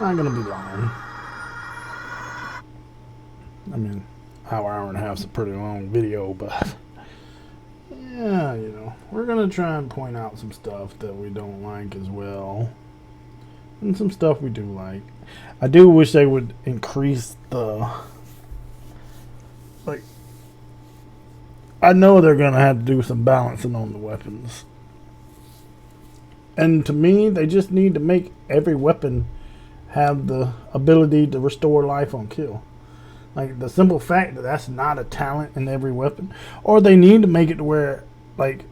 Not gonna be long. I mean, hour and a half is a pretty long video, but yeah, you know, we're gonna try and point out some stuff that we don't like as well, and some stuff we do like. I do wish they would increase the, like, I know they're gonna have to do some balancing on the weapons, and to me, they just need to make every weapon have the ability to restore life on kill. Like, the simple fact that that's not a talent in every weapon. Or they need to make it to where, like,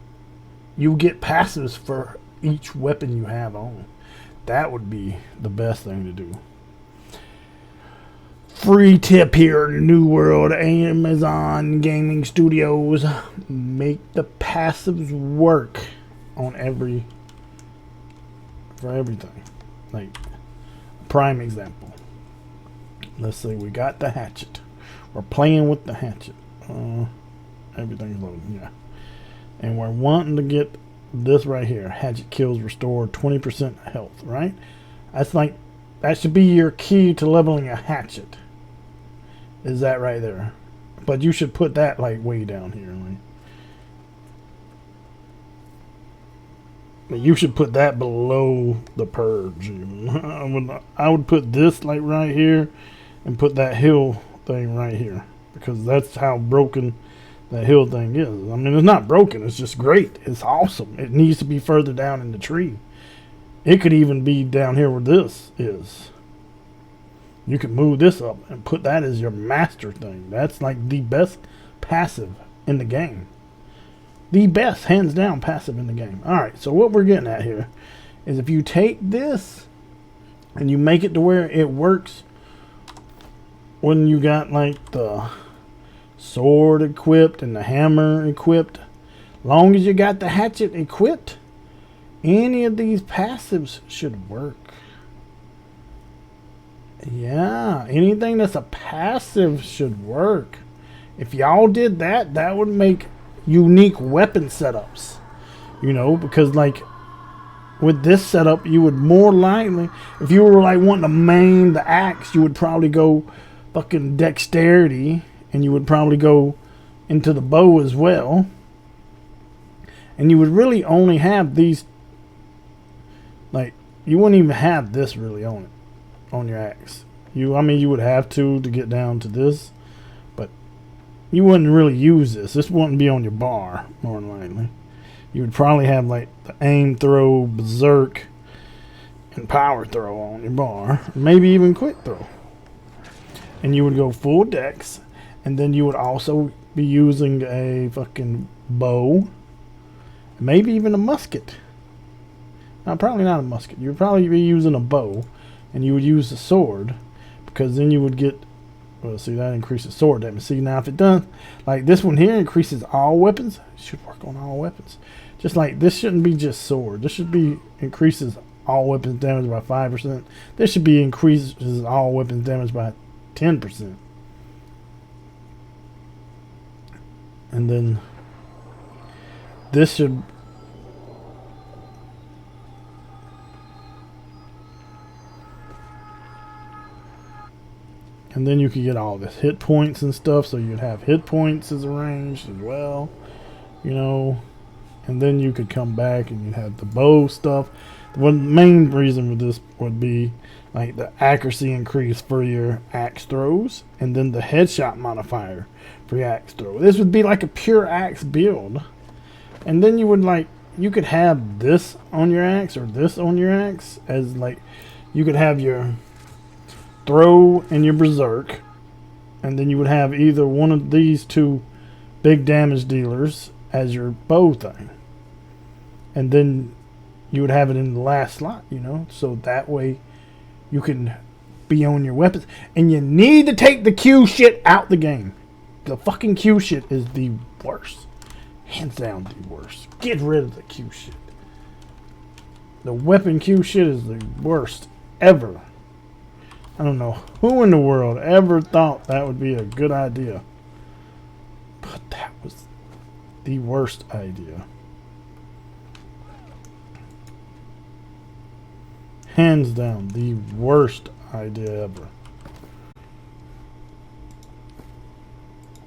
you get passives for each weapon you have on. That would be the best thing to do. Free tip here, New World, Amazon Gaming Studios. Make the passives work on for everything. Like, prime example. Let's say we got the hatchet. We're playing with the hatchet. Everything's loading, yeah. And we're wanting to get this right here. Hatchet kills restore 20% health, right? That's like, that should be your key to leveling a hatchet. Is that right there? But you should put that like way down here. Like, you should put that below the purge. I would put this like right here. And put that hill thing right here, because that's how broken that hill thing is. I mean, it's not broken, it's just great. It's awesome. It needs to be further down in the tree. It could even be down here where this is. You could move this up and put that as your master thing. That's like the best passive in the game. The best, hands down, passive in the game. Alright, so what we're getting at here is if you take this and you make it to where it works when you got like the sword equipped and the hammer equipped, long as you got the hatchet equipped, any of these passives should work. Yeah, anything that's a passive should work. If y'all did that, that would make unique weapon setups. You know, because like with this setup, you would more likely, if you were like wanting to main the axe, you would probably go fucking dexterity, and you would probably go into the bow as well, and you would really only have these, like, you wouldn't even have this really on it, on your axe. I mean, you would have to get down to this, but you wouldn't really use this wouldn't be on your bar, more than likely. You would probably have like the aim, throw, berserk, and power throw on your bar, maybe even quick throw. And you would go full dex, and then you would also be using a fucking bow, maybe even a musket. Now, probably not a musket. You would probably be using a bow, and you would use a sword, because then you would get, well, see, that increases sword damage. See, now if it does, like this one here increases all weapons, it should work on all weapons. Just like this shouldn't be just sword. This should be increases all weapons damage by 5%. This should be increases all weapons damage by 10%. And then this should, and then you could get all this hit points and stuff, so you'd have hit points as arranged as well, you know. And then you could come back and you'd have the bow stuff. The main reason for this would be like the accuracy increase for your axe throws, and then the headshot modifier for your axe throw. This would be like a pure axe build. And then you would like, you could have this on your axe or this on your axe, as like, you could have your throw and your berserk, and then you would have either one of these two big damage dealers as your bow thing, and then you would have it in the last slot, you know, so that way you can be on your weapons. And you need to take the Q shit out the game. The fucking Q shit is the worst, hands down the worst. Get rid of the Q shit. The weapon Q shit is the worst ever. I don't know who in the world ever thought that would be a good idea, but that was the worst idea. Hands down, the worst idea ever.